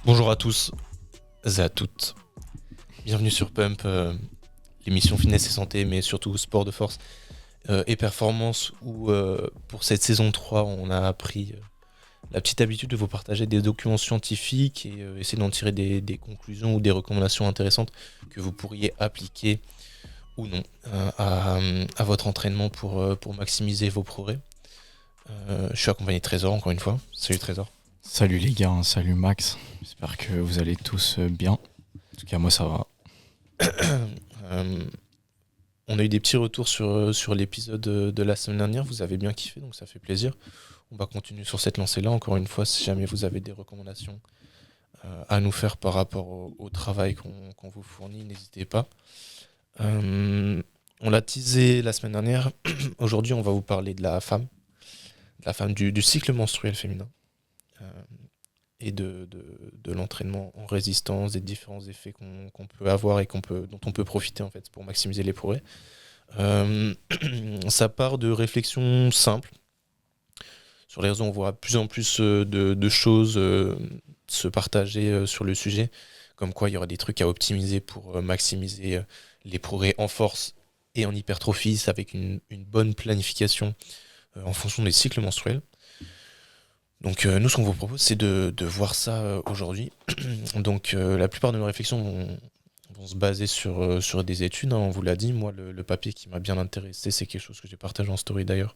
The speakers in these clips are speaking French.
Bonjour à tous et à toutes. Bienvenue sur Pump, l'émission fitness et santé, mais surtout sport de force et performance, où pour cette saison 3, on a appris la petite habitude de vous partager des documents scientifiques et essayer d'en tirer des conclusions ou des recommandations intéressantes que vous pourriez appliquer ou non à votre entraînement pour maximiser vos progrès. Je suis accompagné de Trésor, encore une fois. Salut Trésor. Salut les gars, salut Max, j'espère que vous allez tous bien. En tout cas moi ça va. On a eu des petits retours sur l'épisode de la semaine dernière, vous avez bien kiffé, donc ça fait plaisir. On va continuer sur cette lancée-là, encore une fois, si jamais vous avez des recommandations à nous faire par rapport au travail qu'on vous fournit, n'hésitez pas. On l'a teasé la semaine dernière, aujourd'hui on va vous parler de la femme du cycle menstruel féminin. Et de l'entraînement en résistance, des différents effets qu'on peut avoir et dont on peut profiter en fait pour maximiser les progrès. Ça part de réflexions simples. Sur les réseaux, on voit de plus en plus de choses se partager sur le sujet, comme quoi il y aura des trucs à optimiser pour maximiser les progrès en force et en hypertrophie, avec une bonne planification en fonction des cycles menstruels. Donc nous, ce qu'on vous propose, c'est de voir ça aujourd'hui. Donc la plupart de nos réflexions vont se baser sur des études, hein, on vous l'a dit. Moi, le papier qui m'a bien intéressé, c'est quelque chose que j'ai partagé en story d'ailleurs.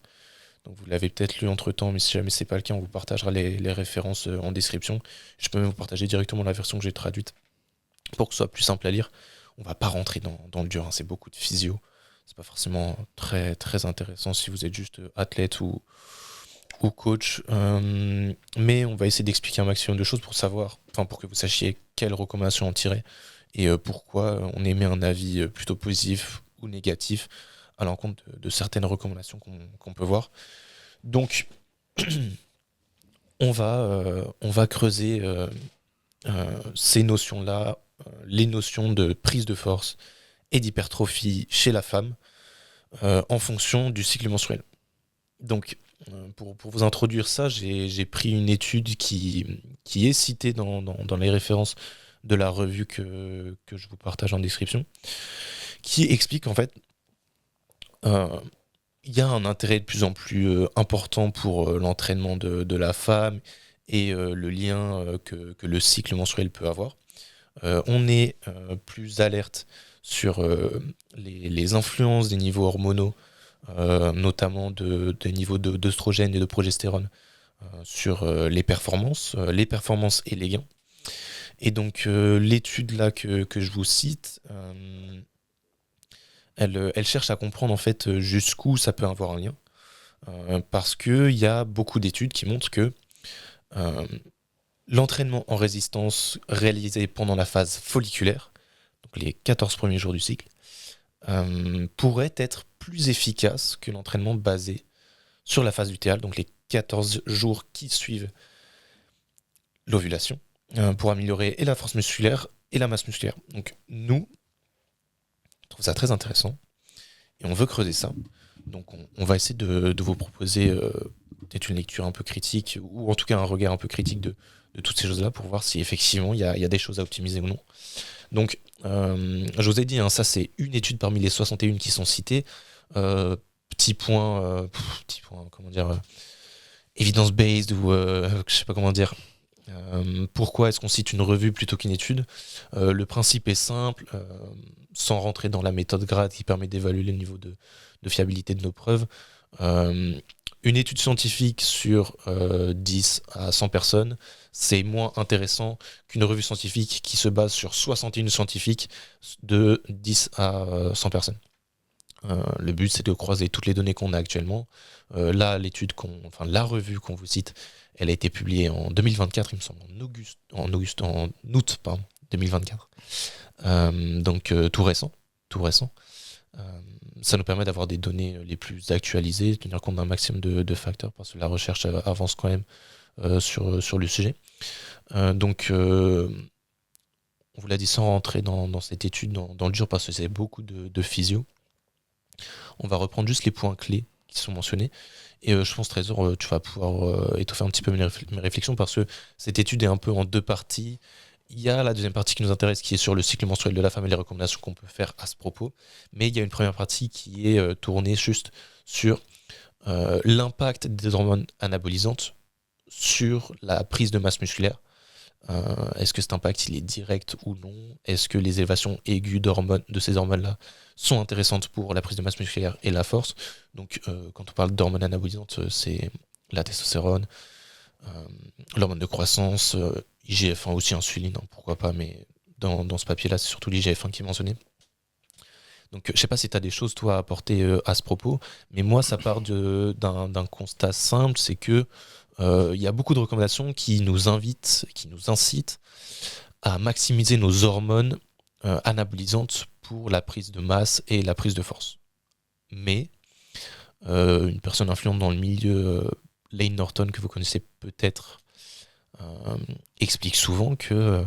Donc vous l'avez peut-être lu entre-temps, mais si jamais c'est pas le cas, on vous partagera les références en description. Je peux même vous partager directement la version que j'ai traduite pour que ce soit plus simple à lire. On va pas rentrer dans le dur, hein, c'est beaucoup de physio. C'est pas forcément très, très intéressant si vous êtes juste athlète ou coach, mais on va essayer d'expliquer un maximum de choses pour que vous sachiez quelles recommandations en tirer et pourquoi on émet un avis plutôt positif ou négatif à l'encontre de certaines recommandations qu'on peut voir. Donc, on va creuser ces notions-là, les notions de prise de force et d'hypertrophie chez la femme en fonction du cycle menstruel. Donc, pour vous introduire ça, j'ai pris une étude qui est citée dans les références de la revue que je vous partage en description, qui explique en fait il y a un intérêt de plus en plus important pour l'entraînement de la femme et le lien que le cycle menstruel peut avoir. On est plus alerte sur les influences des niveaux hormonaux, notamment des niveaux d'œstrogène et de progestérone sur les performances et les gains. Et donc l'étude là que je vous cite, elle cherche à comprendre en fait jusqu'où ça peut avoir un lien, parce qu'il y a beaucoup d'études qui montrent que l'entraînement en résistance réalisé pendant la phase folliculaire, donc les 14 premiers jours du cycle, pourrait être plus efficace que l'entraînement basé sur la phase lutéale, donc les 14 jours qui suivent l'ovulation, pour améliorer et la force musculaire et la masse musculaire. Donc nous, on trouve ça très intéressant et on veut creuser ça. Donc on va essayer de vous proposer peut-être une lecture un peu critique, ou en tout cas un regard un peu critique de toutes ces choses-là, pour voir si effectivement il y a des choses à optimiser ou non. Donc je vous ai dit, hein, ça c'est une étude parmi les 61 qui sont citées. Petit point, comment dire, evidence-based, ou je sais pas comment dire. Pourquoi est-ce qu'on cite une revue plutôt qu'une étude ? Le principe est simple, sans rentrer dans la méthode GRAD qui permet d'évaluer le niveau de fiabilité de nos preuves. Une étude scientifique sur 10 à 100 personnes, c'est moins intéressant qu'une revue scientifique qui se base sur 61 scientifiques de 10 à 100 personnes. Le but, c'est de croiser toutes les données qu'on a actuellement. Là, la revue qu'on vous cite, elle a été publiée en 2024, il me semble, en août 2024. Donc tout récent. Ça nous permet d'avoir des données les plus actualisées, de tenir compte d'un maximum de facteurs, parce que la recherche avance quand même sur le sujet. Donc on vous l'a dit, sans rentrer dans cette étude dans le dur, parce que c'est beaucoup de physio. On va reprendre juste les points clés qui sont mentionnés Et je pense, Trésor, tu vas pouvoir étoffer un petit peu mes réflexions parce que cette étude est un peu en deux parties. Il y a la deuxième partie qui nous intéresse, qui est sur le cycle menstruel de la femme et les recommandations qu'on peut faire à ce propos. Mais il y a une première partie qui est tournée juste sur l'impact des hormones anabolisantes sur la prise de masse musculaire. Est-ce que cet impact il est direct ou non? Est-ce que les élévations aiguës de ces hormones-là sont intéressantes pour la prise de masse musculaire et la force? Donc quand on parle d'hormones anabolisantes, c'est la testostérone, l'hormone de croissance, IGF-1 aussi, insuline, hein, pourquoi pas, mais dans ce papier-là, c'est surtout l'IGF-1 qui est mentionné. Donc je sais pas si tu as des choses toi à apporter à ce propos, mais moi ça part d'un constat simple, c'est que il y a beaucoup de recommandations qui nous invitent, qui nous incitent à maximiser nos hormones anabolisantes pour la prise de masse et la prise de force. Mais une personne influente dans le milieu, Layne Norton, que vous connaissez peut-être, explique souvent que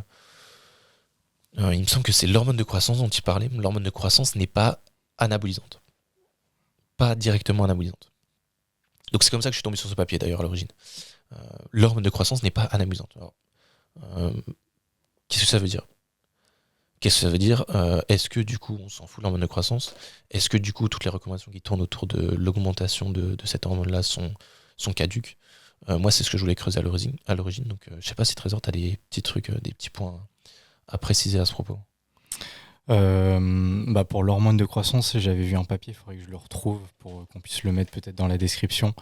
il me semble que c'est l'hormone de croissance dont il parlait. L'hormone de croissance n'est pas anabolisante. Pas directement anabolisante. Donc c'est comme ça que je suis tombé sur ce papier d'ailleurs à l'origine. L'hormone de croissance n'est pas anabolisante. Alors, qu'est-ce que ça veut dire? Qu'est-ce que ça veut dire? Est-ce que du coup on s'en fout de l'hormone de croissance? Est-ce que du coup toutes les recommandations qui tournent autour de l'augmentation de cette hormone-là sont caduques? Moi c'est ce que je voulais creuser à l'origine. Donc je sais pas si Trésor t'as des petits trucs, des petits points à préciser à ce propos. Pour l'hormone de croissance, j'avais vu un papier, il faudrait que je le retrouve pour qu'on puisse le mettre peut-être dans la description.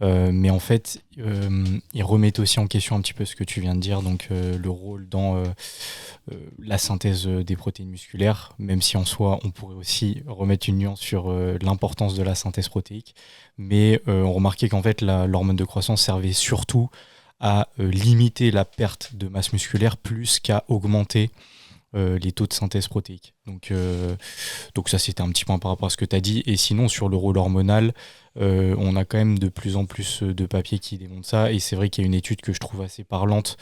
Mais en fait, ils remettent aussi en question un petit peu ce que tu viens de dire, donc le rôle dans la synthèse des protéines musculaires, même si en soi, on pourrait aussi remettre une nuance sur l'importance de la synthèse protéique. Mais on remarquait qu'en fait, l'hormone de croissance servait surtout à limiter la perte de masse musculaire plus qu'à augmenter les taux de synthèse protéique. Donc ça, c'était un petit point par rapport à ce que tu as dit. Et sinon, sur le rôle hormonal, on a quand même de plus en plus de papiers qui démontrent ça. Et c'est vrai qu'il y a une étude que je trouve assez parlante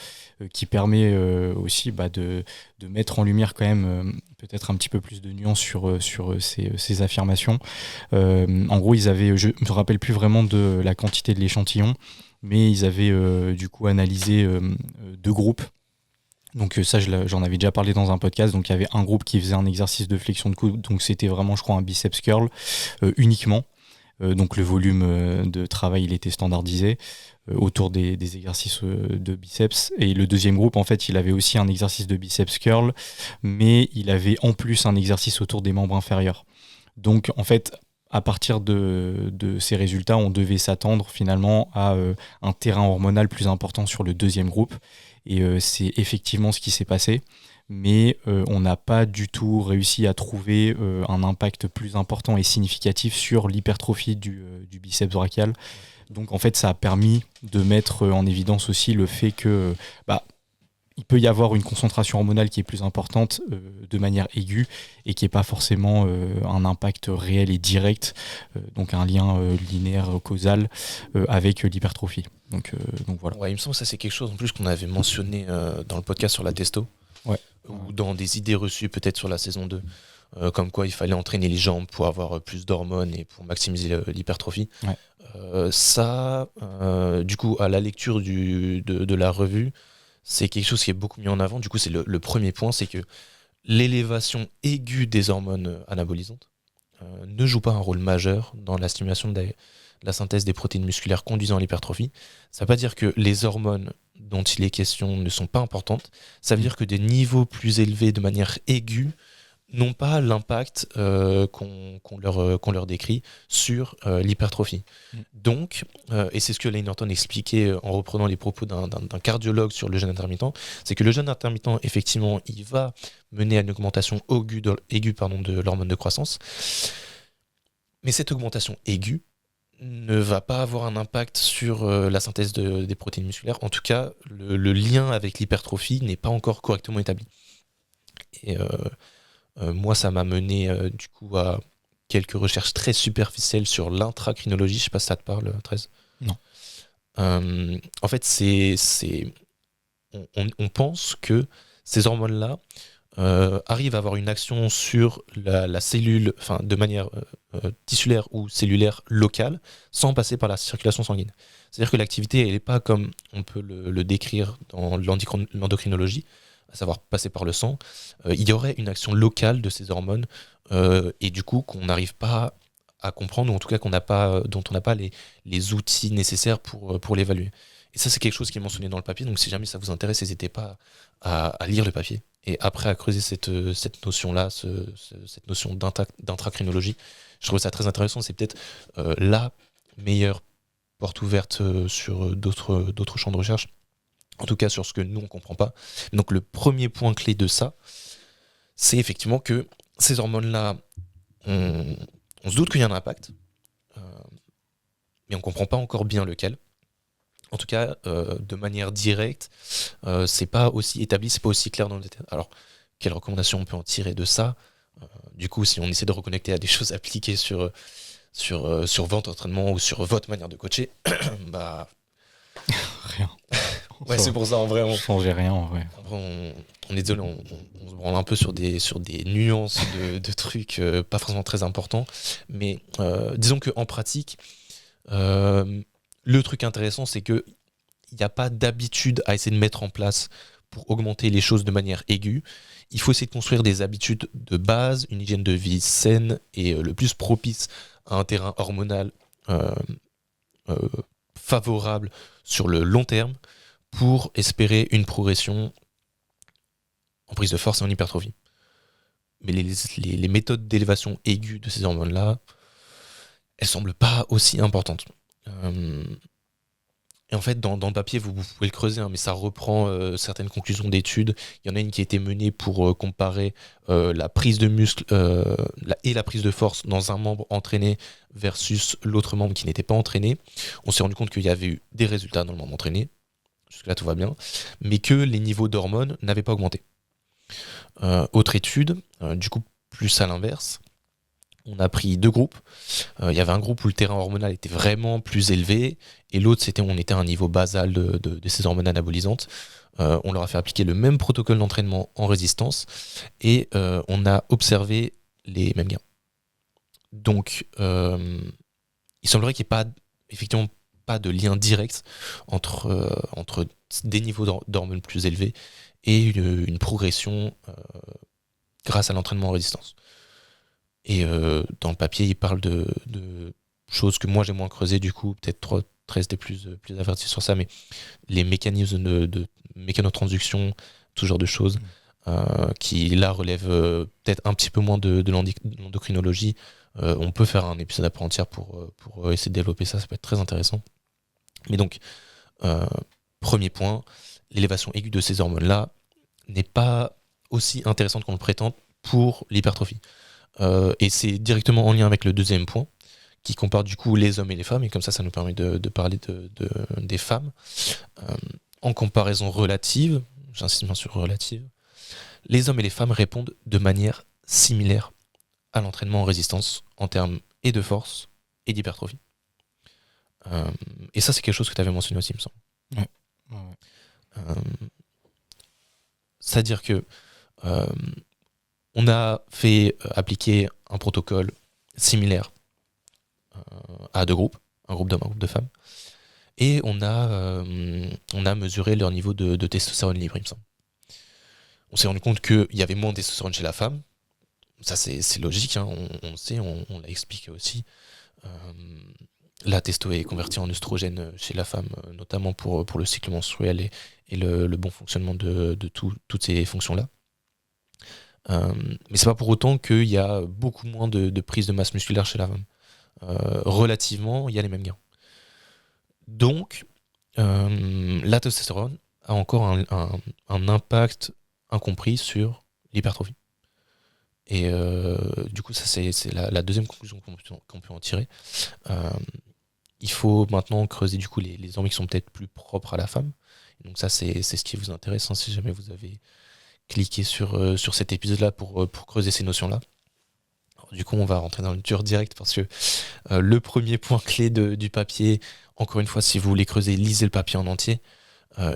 qui permet aussi de mettre en lumière quand même peut-être un petit peu plus de nuances sur ces affirmations. En gros, je ne me rappelle plus vraiment de la quantité de l'échantillon, mais ils avaient du coup analysé 2 groupes. Donc ça, j'en avais déjà parlé dans un podcast. Donc il y avait un groupe qui faisait un exercice de flexion de coude. Donc c'était vraiment, je crois, un biceps curl uniquement. Donc le volume de travail, il était standardisé autour des exercices de biceps. Et le deuxième groupe, en fait, il avait aussi un exercice de biceps curl, mais il avait en plus un exercice autour des membres inférieurs. Donc en fait, à partir de ces résultats, on devait s'attendre finalement à un terrain hormonal plus important sur le deuxième groupe. Et c'est effectivement ce qui s'est passé. Mais on n'a pas du tout réussi à trouver un impact plus important et significatif sur l'hypertrophie du biceps brachial. Donc en fait, ça a permis de mettre en évidence aussi le fait que il peut y avoir une concentration hormonale qui est plus importante de manière aiguë et qui n'est pas forcément un impact réel et direct, donc un lien linéaire causal avec l'hypertrophie. Donc voilà. Ouais, il me semble que ça c'est quelque chose en plus qu'on avait mentionné dans le podcast sur la testo, ou dans des idées reçues peut-être sur la saison 2, comme quoi il fallait entraîner les jambes pour avoir plus d'hormones et pour maximiser l'hypertrophie. Du coup, à la lecture de la revue, c'est quelque chose qui est beaucoup mis en avant. Du coup, c'est le premier point, c'est que l'élévation aiguë des hormones anabolisantes ne joue pas un rôle majeur dans la stimulation de la synthèse des protéines musculaires conduisant à l'hypertrophie. Ça ne veut pas dire que les hormones dont il est question ne sont pas importantes. Ça veut dire que des niveaux plus élevés de manière aiguë n'ont pas l'impact qu'on leur décrit sur l'hypertrophie. Donc, et c'est ce que Layne Norton expliquait en reprenant les propos d'un cardiologue sur le jeûne intermittent, c'est que le jeûne intermittent, effectivement, il va mener à une augmentation aiguë de l'hormone de croissance. Mais cette augmentation aiguë ne va pas avoir un impact sur la synthèse des protéines musculaires. En tout cas, le lien avec l'hypertrophie n'est pas encore correctement établi. Et moi, ça m'a mené du coup à quelques recherches très superficielles sur l'intracrinologie. Je sais pas si ça te parle, 13. Non. En fait, on pense que ces hormones-là arrive à avoir une action sur la cellule, enfin de manière tissulaire ou cellulaire locale, sans passer par la circulation sanguine. C'est-à-dire que l'activité, elle n'est pas comme on peut le décrire dans l'endocrinologie, à savoir passer par le sang. Il y aurait une action locale de ces hormones, et du coup qu'on n'arrive pas à comprendre, ou en tout cas dont on n'a pas les outils nécessaires pour l'évaluer. Et ça, c'est quelque chose qui est mentionné dans le papier, donc si jamais ça vous intéresse, n'hésitez pas à lire le papier. Et après, à creuser cette notion-là, cette notion d'intracrinologie, je trouve ça très intéressant. C'est peut-être la meilleure porte ouverte sur d'autres champs de recherche, en tout cas sur ce que nous, on ne comprend pas. Donc le premier point clé de ça, c'est effectivement que ces hormones-là, on se doute qu'il y a un impact, mais on ne comprend pas encore bien lequel. En tout cas, de manière directe, c'est pas aussi établi, c'est pas aussi clair dans le détail. Alors, quelles recommandations on peut en tirer de ça ? Du coup, si on essaie de reconnecter à des choses appliquées sur votre entraînement ou sur votre manière de coacher, bah... Rien. Ouais, c'est pour ça, en vrai, on changeait rien, en vrai. On est désolé, on se branle un peu sur des nuances de trucs pas forcément très importants, mais disons qu'en pratique, le truc intéressant, c'est qu'il n'y a pas d'habitude à essayer de mettre en place pour augmenter les choses de manière aiguë. Il faut essayer de construire des habitudes de base, une hygiène de vie saine et le plus propice à un terrain hormonal favorable sur le long terme pour espérer une progression en prise de force et en hypertrophie. Mais les méthodes d'élévation aiguë de ces hormones-là, elles semblent pas aussi importantes. Et en fait, dans le papier, vous pouvez le creuser, hein, mais ça reprend certaines conclusions d'études. Il y en a une qui a été menée pour comparer la prise de muscle et la prise de force dans un membre entraîné versus l'autre membre qui n'était pas entraîné. On s'est rendu compte qu'il y avait eu des résultats dans le membre entraîné. Jusque-là, tout va bien. Mais que les niveaux d'hormones n'avaient pas augmenté. Autre étude, du coup, plus à l'inverse. On a pris 2 groupes. Il y avait un groupe où le terrain hormonal était vraiment plus élevé, et l'autre, on était à un niveau basal de ces hormones anabolisantes. On leur a fait appliquer le même protocole d'entraînement en résistance, et on a observé les mêmes gains. Donc, il semblerait qu'il n'y ait effectivement pas de lien direct entre des niveaux d'hormones plus élevés et une progression grâce à l'entraînement en résistance. Et dans le papier, il parle de choses que moi j'ai moins creusées, du coup, peut-être 13 était plus averti sur ça, mais les mécanismes de mécanotransduction, tout genre de choses, qui là relèvent peut-être un petit peu moins de l'endocrinologie. On peut faire un épisode à part entière pour essayer de développer ça, ça peut être très intéressant. Mais donc, premier point, l'élévation aiguë de ces hormones-là n'est pas aussi intéressante qu'on le prétend pour l'hypertrophie. Et c'est directement en lien avec le deuxième point, qui compare du coup les hommes et les femmes, et comme ça nous permet de parler des femmes. En comparaison relative, j'insiste bien sur relative, les hommes et les femmes répondent de manière similaire à l'entraînement en résistance en termes et de force et d'hypertrophie. Et ça, c'est quelque chose que tu avais mentionné aussi, il me semble. Ouais. C'est-à-dire que on a fait appliquer un protocole similaire à 2 groupes, un groupe d'hommes, un groupe de femmes, et on a mesuré leur niveau de testostérone libre, il me semble. On s'est rendu compte qu'il y avait moins de testostérone chez la femme. Ça, c'est logique, hein, on le sait, on l'a expliqué aussi. La testo est convertie en œstrogène chez la femme, notamment pour le cycle menstruel et le bon fonctionnement de toutes ces fonctions-là. Mais c'est pas pour autant qu'il y a beaucoup moins de prise de masse musculaire chez la femme. Relativement, il y a les mêmes gains. Donc, la testostérone a encore un impact incompris sur l'hypertrophie. Et du coup, ça c'est la deuxième conclusion qu'on peut en tirer. Il faut maintenant creuser du coup les hormones qui sont peut-être plus propres à la femme. Et donc ça, c'est ce qui vous intéresse, hein, si jamais vous avez cliqué sur cet épisode-là pour creuser ces notions-là. Alors, du coup, on va rentrer dans le dur direct parce que le premier point clé du papier, encore une fois, si vous voulez creuser, lisez le papier en entier.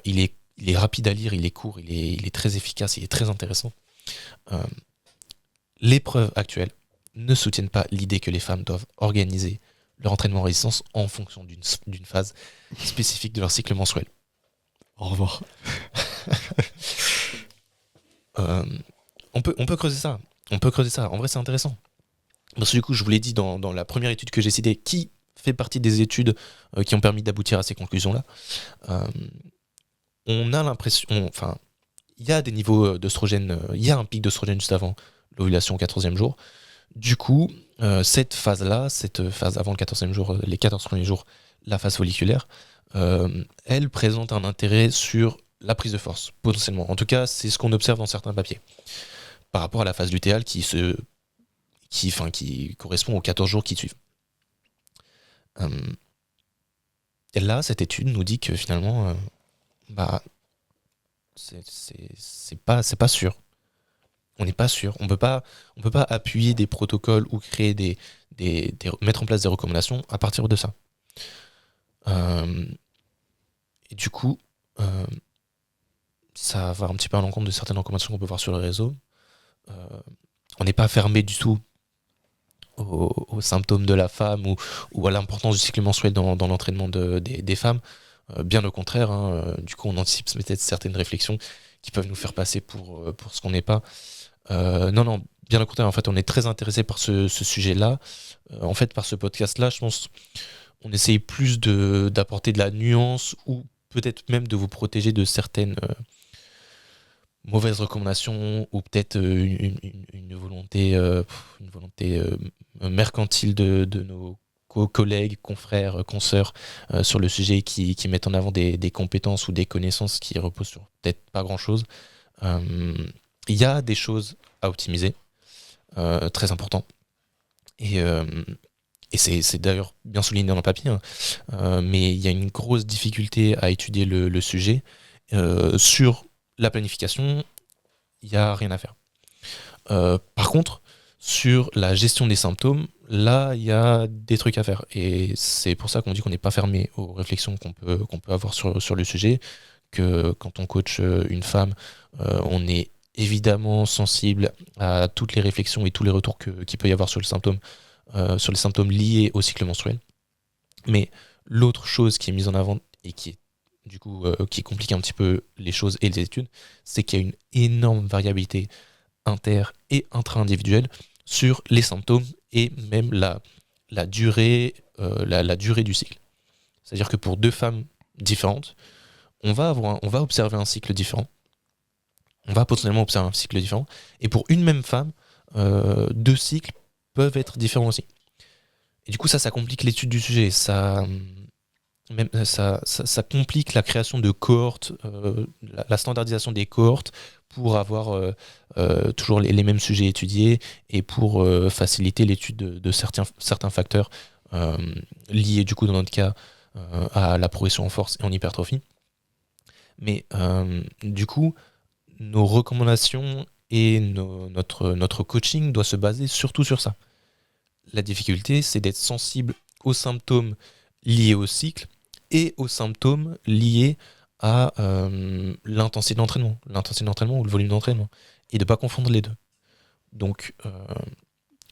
Il est rapide à lire, il est court, il est très efficace, il est très intéressant. Les preuves actuelles ne soutiennent pas l'idée que les femmes doivent organiser leur entraînement en résistance en fonction d'une phase spécifique de leur cycle menstruel. Au revoir. On peut creuser ça. En vrai, c'est intéressant. Parce que du coup, je vous l'ai dit dans la première étude que j'ai citée, qui fait partie des études qui ont permis d'aboutir à ces conclusions-là. On a l'impression... Enfin, il y a des niveaux d'œstrogène, il y a un pic d'œstrogène juste avant l'ovulation au 14e jour. Du coup, cette phase avant le 14e jour, les 14 premiers jours, la phase folliculaire, elle présente un intérêt sur la prise de force, potentiellement. En tout cas, c'est ce qu'on observe dans certains papiers. Par rapport à la phase lutéale qui correspond aux 14 jours qui suivent. Et là, cette étude nous dit que finalement, c'est pas sûr. On n'est pas sûr. On peut pas appuyer des protocoles ou créer mettre en place des recommandations à partir de ça. Et du coup, ça va un petit peu à l'encontre de certaines recommandations qu'on peut voir sur le réseau. On n'est pas fermé du tout aux symptômes de la femme ou à l'importance du cycle menstruel dans l'entraînement des femmes. Bien au contraire, du coup on anticipe peut-être certaines réflexions qui peuvent nous faire passer pour ce qu'on n'est pas. Non, bien au contraire, en fait on est très intéressé par ce sujet-là. En fait par ce podcast-là, je pense on essaye plus d'apporter de la nuance ou peut-être même de vous protéger de certaines mauvaises recommandations ou peut-être une volonté mercantile de nos collègues, confrères, consoeurs sur le sujet qui mettent en avant des compétences ou des connaissances qui reposent sur peut-être pas grand-chose. Il y a des choses à optimiser, très important. Et c'est d'ailleurs bien souligné dans le papier, mais il y a une grosse difficulté à étudier le sujet. Sur la planification, il n'y a rien à faire. Par contre, sur la gestion des symptômes, là, il y a des trucs à faire. Et c'est pour ça qu'on dit qu'on n'est pas fermé aux réflexions qu'on peut avoir sur le sujet, que quand on coach une femme, on est évidemment sensible à toutes les réflexions et tous les retours qu'il peut y avoir sur les symptômes liés au cycle menstruel. Mais l'autre chose qui est mise en avant et qui complique un petit peu les choses et les études, c'est qu'il y a une énorme variabilité inter- et intra-individuelle sur les symptômes et même la durée du cycle. C'est-à-dire que pour deux femmes différentes, on va observer un cycle différent. On va potentiellement observer un cycle différent. Et pour une même femme, deux cycles peuvent être différents aussi. Et du coup, ça complique l'étude du sujet. Ça complique la création de cohortes, la standardisation des cohortes pour avoir toujours les mêmes sujets étudiés et pour faciliter l'étude de certains facteurs liés du coup dans notre cas à la progression en force et en hypertrophie. Mais du coup, nos recommandations et notre coaching doit se baser surtout sur ça. La difficulté, c'est d'être sensible aux symptômes liés au cycle et aux symptômes liés à l'intensité d'entraînement ou le volume d'entraînement, et de ne pas confondre les deux. Donc,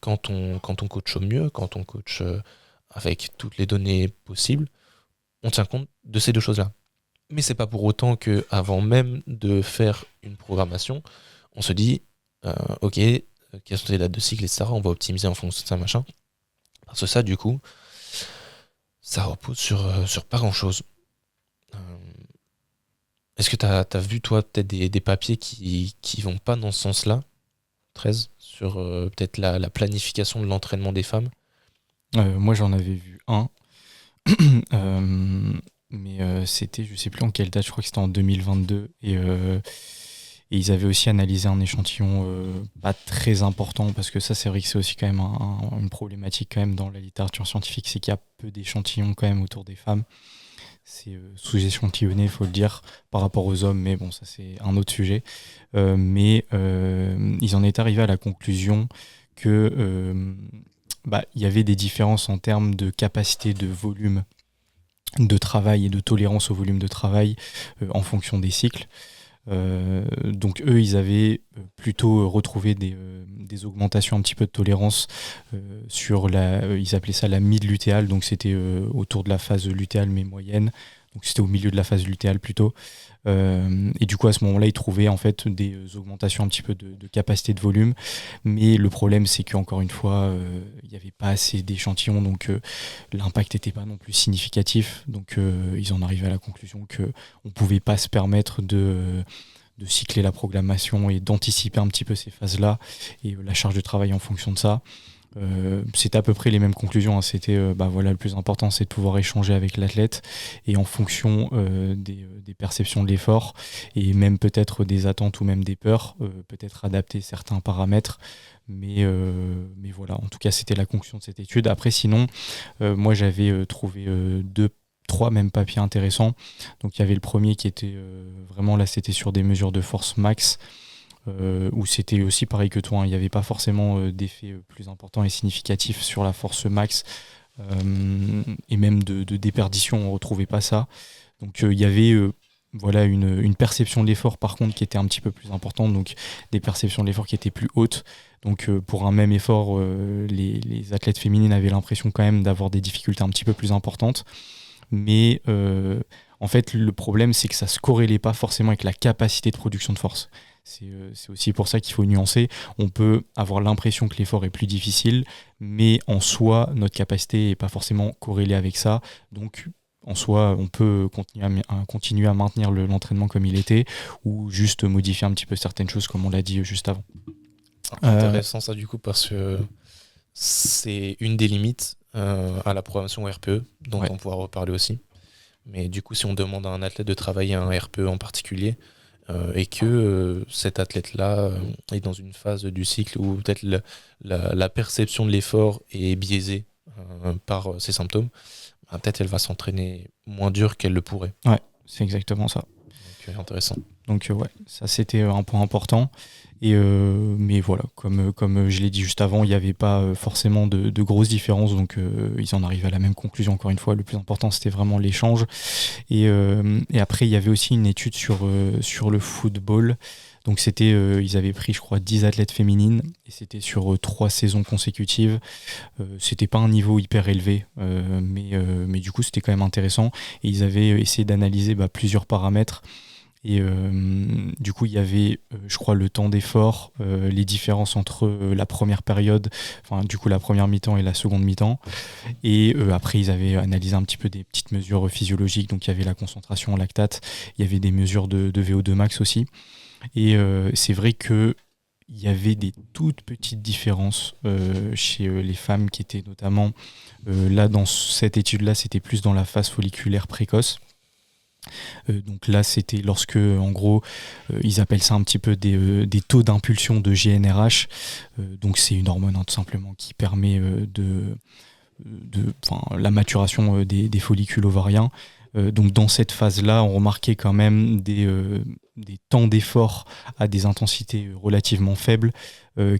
quand on coach au mieux, quand on coach avec toutes les données possibles, on tient compte de ces deux choses-là. Mais c'est pas pour autant qu'avant même de faire une programmation, on se dit, ok, quelles sont les dates de cycle, etc. On va optimiser en fonction de ça, machin. Parce que ça, du coup, ça repose sur pas grand-chose. Est-ce que t'as vu, toi, peut-être des papiers qui vont pas dans ce sens-là, 13, sur peut-être la planification de l'entraînement des femmes? Moi, j'en avais vu un. Mais c'était, je sais plus en quelle date, je crois que c'était en 2022. Et ils avaient aussi analysé un échantillon pas très important, parce que ça, c'est vrai que c'est aussi quand même une problématique quand même dans la littérature scientifique, c'est qu'il y a peu d'échantillons quand même autour des femmes. C'est sous-échantillonné, il faut le dire, par rapport aux hommes, mais bon, ça c'est un autre sujet. Mais ils en étaient arrivés à la conclusion que il y avait des différences en termes de capacité de volume de travail et de tolérance au volume de travail en fonction des cycles. Donc eux, ils avaient plutôt retrouvé des augmentations un petit peu de tolérance sur ils appelaient ça la mid-lutéale, donc c'était autour de la phase lutéale mais moyenne, donc c'était au milieu de la phase lutéale plutôt. Et du coup, à ce moment-là, ils trouvaient en fait des augmentations un petit peu de capacité de volume. Mais le problème, c'est qu'encore une fois, il n'y avait pas assez d'échantillons, donc l'impact n'était pas non plus significatif. Donc ils en arrivaient à la conclusion qu'on ne pouvait pas se permettre de cycler la programmation et d'anticiper un petit peu ces phases-là et la charge de travail en fonction de ça. C'était à peu près les mêmes conclusions, hein. C'était voilà, le plus important, c'est de pouvoir échanger avec l'athlète et en fonction des perceptions de l'effort et même peut-être des attentes ou même des peurs, peut-être adapter certains paramètres. Mais voilà, en tout cas, c'était la conclusion de cette étude. Après, sinon, moi, j'avais trouvé trois même papiers intéressants. Donc, il y avait le premier qui était vraiment là, c'était sur des mesures de force max. Où c'était aussi pareil que toi, hein. Il n'y avait pas forcément d'effet plus important et significatif sur la force max, et même de déperdition, on ne retrouvait pas ça. Donc il y avait voilà, une perception de l'effort par contre qui était un petit peu plus importante, donc des perceptions de l'effort qui étaient plus hautes. Donc pour un même effort, les athlètes féminines avaient l'impression quand même d'avoir des difficultés un petit peu plus importantes. Mais en fait, le problème, c'est que ça ne se corrélait pas forcément avec la capacité de production de force. C'est aussi pour ça qu'il faut nuancer. On peut avoir l'impression que l'effort est plus difficile, mais en soi, notre capacité n'est pas forcément corrélée avec ça. Donc, en soi, on peut continuer à maintenir l'entraînement comme il était, ou juste modifier un petit peu certaines choses, comme on l'a dit juste avant. Intéressant ça du coup, parce que c'est une des limites à la programmation RPE, dont Ouais. on pourra reparler aussi. Mais du coup, si on demande à un athlète de travailler un RPE en particulier, et que cet athlète-là est dans une phase du cycle où peut-être la perception de l'effort est biaisée par ses symptômes, peut-être elle va s'entraîner moins dur qu'elle le pourrait. Ouais, c'est exactement ça. Donc intéressant. Donc ouais, ça c'était un point important. Mais voilà, comme je l'ai dit juste avant, il n'y avait pas forcément de grosses différences, donc ils en arrivent à la même conclusion. Encore une fois, le plus important c'était vraiment l'échange. Et après, il y avait aussi une étude sur le football. Donc ils avaient pris, je crois, 10 athlètes féminines, et c'était sur 3 saisons consécutives. C'était pas un niveau hyper élevé, mais du coup c'était quand même intéressant. Et ils avaient essayé d'analyser plusieurs paramètres. Et du coup, il y avait, je crois, le temps d'effort, les différences entre la première période, enfin, du coup, la première mi-temps et la seconde mi-temps. Et après, ils avaient analysé un petit peu des petites mesures physiologiques. Donc, il y avait la concentration en lactate, il y avait des mesures de VO2 max aussi. Et c'est vrai qu'il y avait des toutes petites différences chez les femmes qui étaient notamment, là, dans cette étude-là, c'était plus dans la phase folliculaire précoce. Donc là, c'était lorsque, en gros, ils appellent ça un petit peu des taux d'impulsion de GnRH. Donc c'est une hormone, hein, tout simplement, qui permet la maturation des follicules ovariens. Donc dans cette phase-là, on remarquait quand même des temps d'effort à des intensités relativement faibles,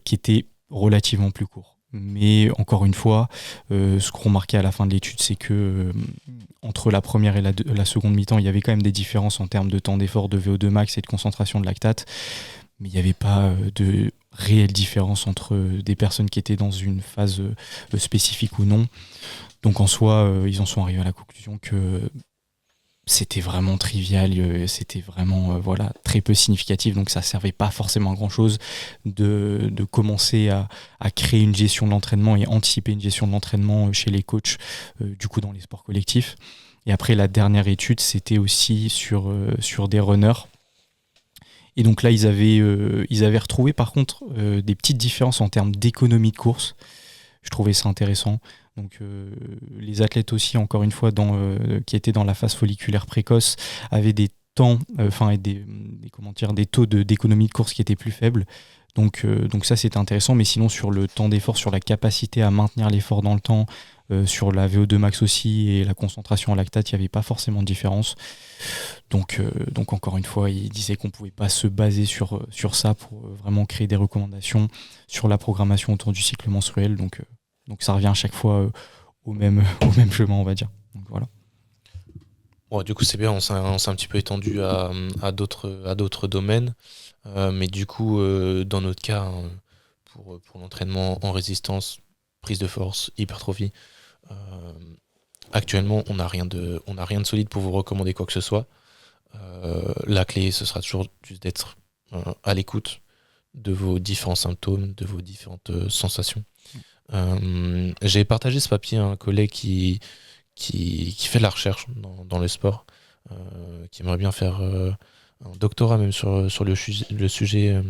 qui étaient relativement plus courts. Mais encore une fois, ce qu'on remarquait à la fin de l'étude, c'est que entre la première et la seconde mi-temps, il y avait quand même des différences en termes de temps d'effort, de VO2 max et de concentration de lactate. Mais il n'y avait pas de réelle différence entre des personnes qui étaient dans une phase spécifique ou non. Donc en soi, ils en sont arrivés à la conclusion que c'était vraiment trivial, c'était vraiment très peu significatif, donc ça ne servait pas forcément à grand chose de commencer à créer une gestion de l'entraînement et anticiper une gestion de l'entraînement chez les coachs, du coup dans les sports collectifs. Et après, la dernière étude, c'était aussi sur des runners. Et donc là, ils avaient retrouvé par contre des petites différences en termes d'économie de course. Je trouvais ça intéressant. Donc les athlètes aussi, encore une fois, qui étaient dans la phase folliculaire précoce, avaient des temps, et des taux d'économie de course qui étaient plus faibles. Donc ça, c'était intéressant. Mais sinon, sur le temps d'effort, sur la capacité à maintenir l'effort dans le temps, sur la VO2 max aussi et la concentration en lactate, il n'y avait pas forcément de différence. Donc encore une fois, il disait qu'on ne pouvait pas se baser sur ça pour vraiment créer des recommandations sur la programmation autour du cycle menstruel. Donc ça revient à chaque fois au même chemin, on va dire. Donc voilà. Bon, du coup, c'est bien, on s'est un petit peu étendu à d'autres domaines. Mais du coup, dans notre cas, hein, pour l'entraînement en résistance, prise de force, hypertrophie, euh, actuellement, on n'a rien de solide pour vous recommander quoi que ce soit. La clé, ce sera toujours juste d'être à l'écoute de vos différents symptômes, de vos différentes sensations. J'ai partagé ce papier à un collègue qui fait de la recherche dans le sport, qui aimerait bien faire un doctorat même sur le sujet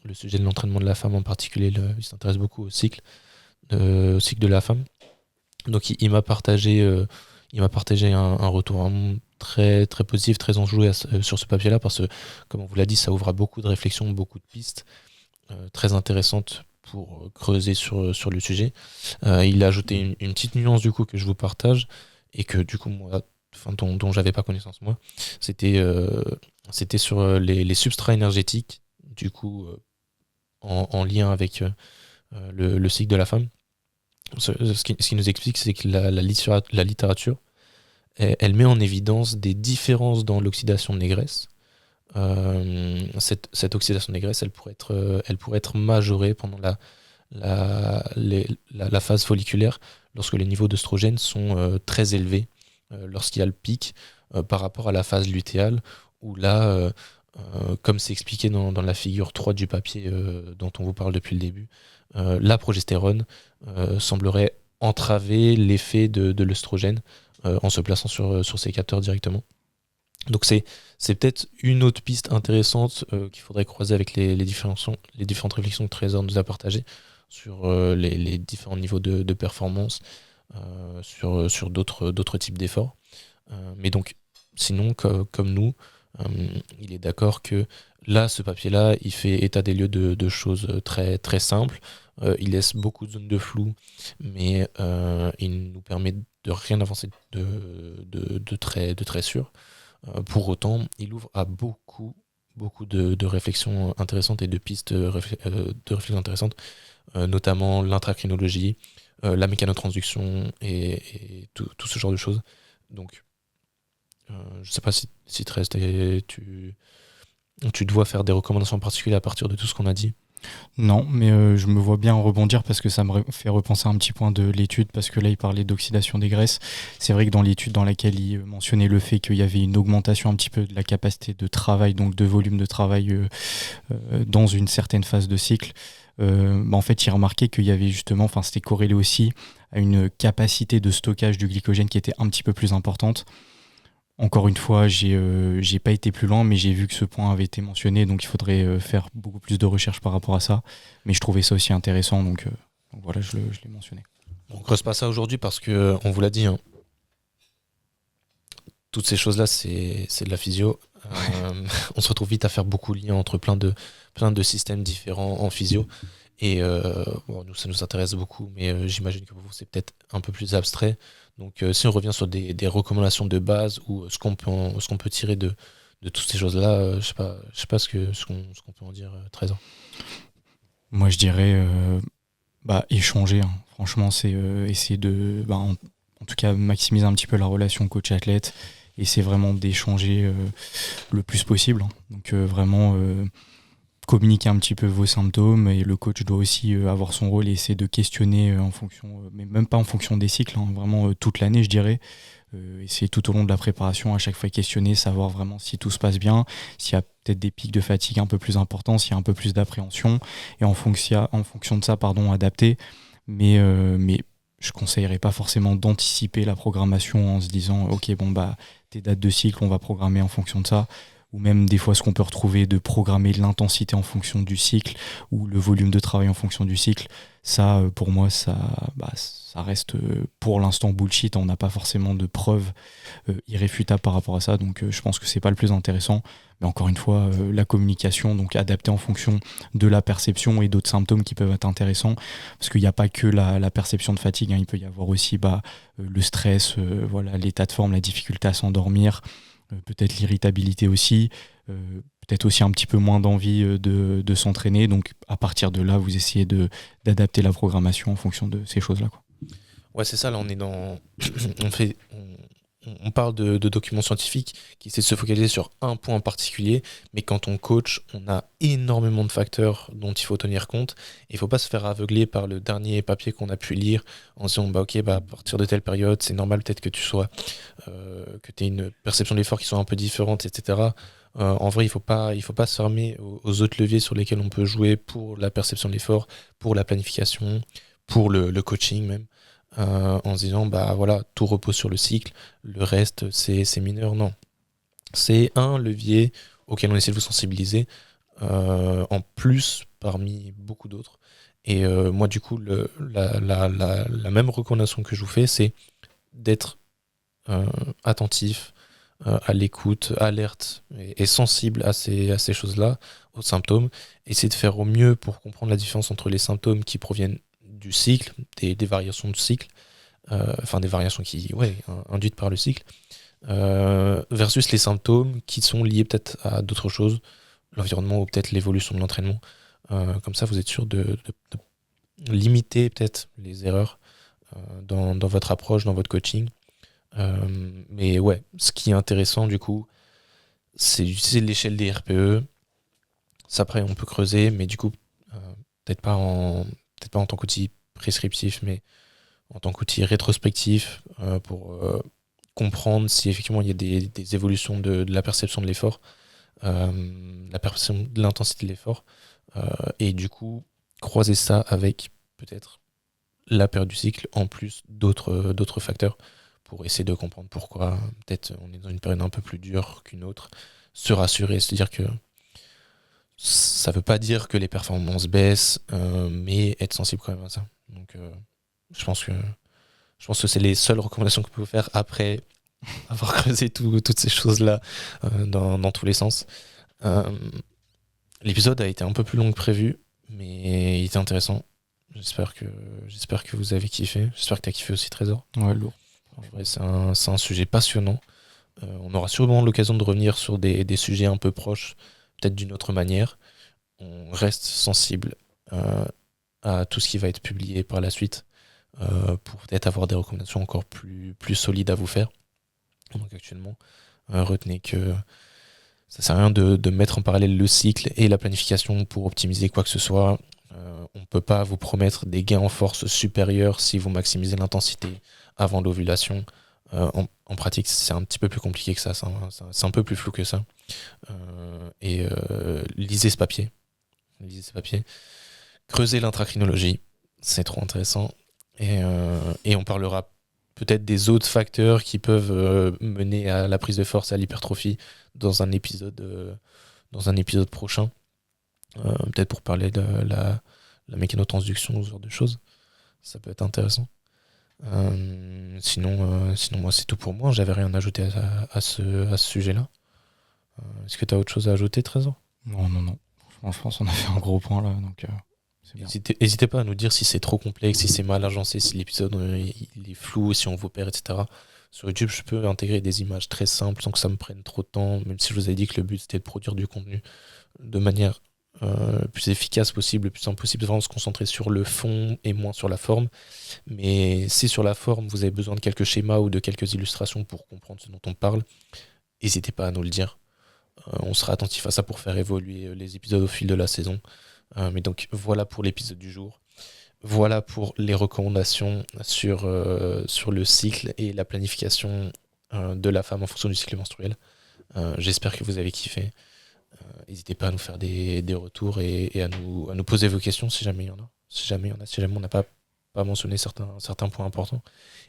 de l'entraînement de la femme en particulier. Il s'intéresse beaucoup au cycle de la femme. Donc il m'a partagé un retour vraiment très, très positif, très enjoué sur ce papier-là, parce que, comme on vous l'a dit, ça ouvre à beaucoup de réflexions, beaucoup de pistes très intéressantes pour creuser sur le sujet. Il a ajouté une petite nuance du coup que je vous partage et que du coup moi, enfin, dont j'avais pas connaissance moi. C'était sur les substrats énergétiques du coup en lien avec le cycle de la femme. Ce qui nous explique, c'est que la littérature, elle met en évidence des différences dans l'oxydation des graisses. Cette oxydation des graisses, elle pourrait être majorée pendant la phase folliculaire lorsque les niveaux d'œstrogène sont très élevés, lorsqu'il y a le pic par rapport à la phase lutéale, où là, comme c'est expliqué dans la figure 3 du papier dont on vous parle depuis le début, la progestérone semblerait entraver l'effet de l'œstrogène en se plaçant sur ces capteurs directement. Donc c'est peut-être une autre piste intéressante qu'il faudrait croiser avec les différentes réflexions que Trésor nous a partagées sur les différents niveaux de performance, sur d'autres types d'efforts. Mais donc, sinon, comme nous, il est d'accord que là, ce papier-là, il fait état des lieux de choses très, très simples. Il laisse beaucoup de zones de flou, mais il nous permet de rien avancer de très sûr. Pour autant, il ouvre à beaucoup, beaucoup de réflexions intéressantes et de pistes de réflexions intéressantes, notamment l'intracrinologie, la mécanotransduction et tout ce genre de choses. Donc, je ne sais pas si Thérèse, tu dois faire des recommandations particulières à partir de tout ce qu'on a dit. Non, mais je me vois bien rebondir parce que ça me fait repenser un petit point de l'étude, parce que là, il parlait d'oxydation des graisses. C'est vrai que dans l'étude dans laquelle il mentionnait le fait qu'il y avait une augmentation un petit peu de la capacité de travail, donc de volume de travail dans une certaine phase de cycle, en fait, il remarquait qu'il y avait justement, enfin, c'était corrélé aussi à une capacité de stockage du glycogène qui était un petit peu plus importante. Encore une fois, j'ai pas été plus loin, mais j'ai vu que ce point avait été mentionné, donc il faudrait faire beaucoup plus de recherches par rapport à ça. Mais je trouvais ça aussi intéressant, donc voilà, je l'ai mentionné. On creuse pas ça aujourd'hui parce que on vous l'a dit, hein, toutes ces choses-là, c'est de la physio. On se retrouve vite à faire beaucoup de liens entre plein de systèmes différents en physio. Et bon, nous, ça nous intéresse beaucoup, mais j'imagine que pour vous, c'est peut-être un peu plus abstrait. Donc, si on revient sur des recommandations de base ou ce qu'on peut tirer de toutes ces choses-là, je sais pas ce qu'on peut en dire, 13 ans. Moi, je dirais échanger, hein. Franchement, c'est essayer de, en tout cas, maximiser un petit peu la relation coach-athlète. Et c'est vraiment d'échanger le plus possible, hein. Donc, vraiment communiquer un petit peu vos symptômes, et le coach doit aussi avoir son rôle et essayer de questionner en fonction, mais même pas en fonction des cycles, hein, vraiment toute l'année, je dirais. Essayer tout au long de la préparation, à chaque fois questionner, savoir vraiment si tout se passe bien, s'il y a peut-être des pics de fatigue un peu plus importants, s'il y a un peu plus d'appréhension, et en fonction de ça, adapter. Mais je conseillerais pas forcément d'anticiper la programmation en se disant ok, tes dates de cycle, on va programmer en fonction de ça. Ou même des fois ce qu'on peut retrouver de programmer l'intensité en fonction du cycle ou le volume de travail en fonction du cycle. Ça, pour moi, ça reste pour l'instant bullshit. On n'a pas forcément de preuves irréfutables par rapport à ça, donc je pense que c'est pas le plus intéressant. Mais encore une fois, la communication, donc adaptée en fonction de la perception et d'autres symptômes qui peuvent être intéressants, parce qu'il n'y a pas que la perception de fatigue, hein. Il peut y avoir aussi le stress, l'état de forme, la difficulté à s'endormir, peut-être l'irritabilité aussi, peut-être aussi un petit peu moins d'envie de s'entraîner. Donc à partir de là, vous essayez d'adapter la programmation en fonction de ces choses-là, quoi. Ouais, c'est ça, là on est dans. on parle de documents scientifiques qui essaient de se focaliser sur un point en particulier, mais quand on coach, on a énormément de facteurs dont il faut tenir compte. Il ne faut pas se faire aveugler par le dernier papier qu'on a pu lire en se disant ok, à partir de telle période, c'est normal peut-être que tu aies une perception de l'effort qui soit un peu différente, etc. En vrai, il faut pas se fermer aux autres leviers sur lesquels on peut jouer pour la perception de l'effort, pour la planification, pour le coaching même. En se disant voilà, tout repose sur le cycle, le reste c'est mineur. Non, c'est un levier auquel on essaie de vous sensibiliser en plus parmi beaucoup d'autres. Et moi du coup la même recommandation que je vous fais, c'est d'être attentif, à l'écoute, alerte et sensible à ces choses-là, aux symptômes. Essayer de faire au mieux pour comprendre la différence entre les symptômes qui proviennent du cycle, des variations de cycle, des variations induites par le cycle, versus les symptômes qui sont liés peut-être à d'autres choses, l'environnement ou peut-être l'évolution de l'entraînement. Comme ça, vous êtes sûr de limiter peut-être les erreurs dans votre approche, dans votre coaching. Mais ouais, ce qui est intéressant du coup, c'est d'utiliser l'échelle des RPE. Ça, après, on peut creuser, mais du coup, peut-être pas en tant qu'outil prescriptif, mais en tant qu'outil rétrospectif pour comprendre si effectivement il y a des évolutions de la perception de l'effort, la perception de l'intensité de l'effort, et du coup croiser ça avec peut-être la période du cycle en plus d'autres facteurs pour essayer de comprendre pourquoi peut-être on est dans une période un peu plus dure qu'une autre, se rassurer, se dire que ça veut pas dire que les performances baissent, mais être sensible quand même à ça. Donc je pense que c'est les seules recommandations que vous pouvez faire après avoir creusé toutes ces choses-là dans tous les sens. L'épisode a été un peu plus long que prévu, mais il était intéressant. J'espère que vous avez kiffé. J'espère que tu as kiffé aussi, Trésor. Ouais, lourd. En vrai, c'est un sujet passionnant. On aura sûrement l'occasion de revenir sur des sujets un peu proches, peut-être d'une autre manière. On reste sensible à tout ce qui va être publié par la suite pour peut-être avoir des recommandations encore plus solides à vous faire. Donc actuellement, retenez que ça sert à rien de mettre en parallèle le cycle et la planification pour optimiser quoi que ce soit. On ne peut pas vous promettre des gains en force supérieurs si vous maximisez l'intensité avant l'ovulation. En pratique, c'est un petit peu plus compliqué que ça, c'est un peu plus flou que ça. Lisez ce papier. Creusez l'intracrinologie, c'est trop intéressant. Et on parlera peut-être des autres facteurs qui peuvent mener à la prise de force et à l'hypertrophie dans un épisode prochain. Peut-être pour parler de la mécanotransduction, ce genre de choses. Ça peut être intéressant. Sinon, moi, c'est tout pour moi. J'avais rien à ajouter à ce sujet-là. Est-ce que tu as autre chose à ajouter, Trésor ? Non. Franchement, je pense qu'on a fait un gros point là. Donc, c'est bien. N'hésitez pas à nous dire si c'est trop complexe, si c'est mal agencé, si l'épisode il est flou, si on vous perd, etc. Sur YouTube, je peux intégrer des images très simples sans que ça me prenne trop de temps, même si je vous ai dit que le but c'était de produire du contenu de manière plus efficace possible, le plus simple possible, vraiment se concentrer sur le fond et moins sur la forme. Mais si sur la forme vous avez besoin de quelques schémas ou de quelques illustrations pour comprendre ce dont on parle, n'hésitez pas à nous le dire. On sera attentif à ça pour faire évoluer les épisodes au fil de la saison. Mais donc voilà pour l'épisode du jour. Voilà pour les recommandations sur le cycle et la planification de la femme en fonction du cycle menstruel. J'espère que vous avez kiffé. N'hésitez pas à nous faire des retours et à nous poser vos questions si jamais il y en a. Si jamais on n'a pas mentionné certains points importants.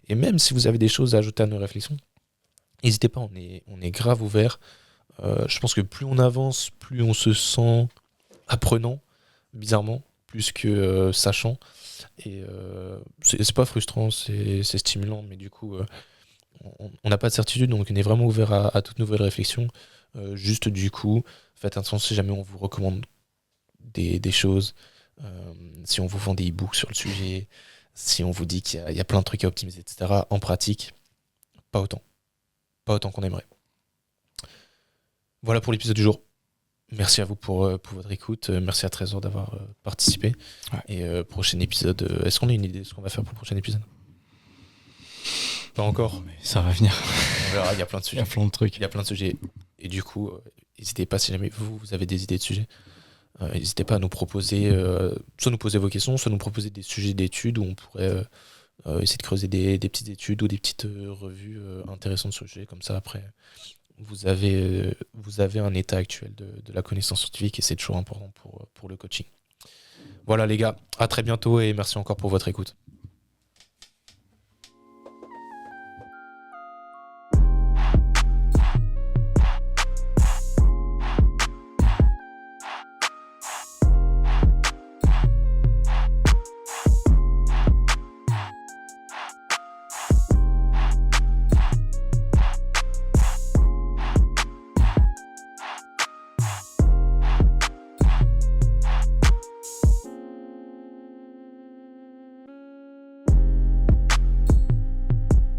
Et même si vous avez des choses à ajouter à nos réflexions, n'hésitez pas, on est grave ouvert. Je pense que plus on avance, plus on se sent apprenant, bizarrement, plus que sachant. Et c'est pas frustrant, c'est stimulant, mais du coup, on n'a pas de certitude, donc on est vraiment ouvert à toute nouvelle réflexion. Juste du coup, faites attention si jamais on vous recommande des choses, si on vous vend des e-books sur le sujet, si on vous dit qu'il y a plein de trucs à optimiser, etc. En pratique, pas autant qu'on aimerait. Voilà pour l'épisode du jour. Merci à vous pour votre écoute. Merci à Trésor d'avoir participé. Ouais. Et prochain épisode, est-ce qu'on a une idée de ce qu'on va faire pour le prochain épisode ? Pas encore. Non, mais ça va venir. On verra, il y a plein de Il y sujets. a plein de trucs. Il y a plein de sujets. Et du coup, n'hésitez pas si jamais vous avez des idées de sujets. N'hésitez pas à nous proposer, soit nous poser vos questions, soit nous proposer des sujets d'études où on pourrait essayer de creuser des petites études ou des petites revues intéressantes sur le sujet. Comme ça, après, vous avez un état actuel de la connaissance scientifique et c'est toujours important pour le coaching. Voilà les gars, à très bientôt et merci encore pour votre écoute.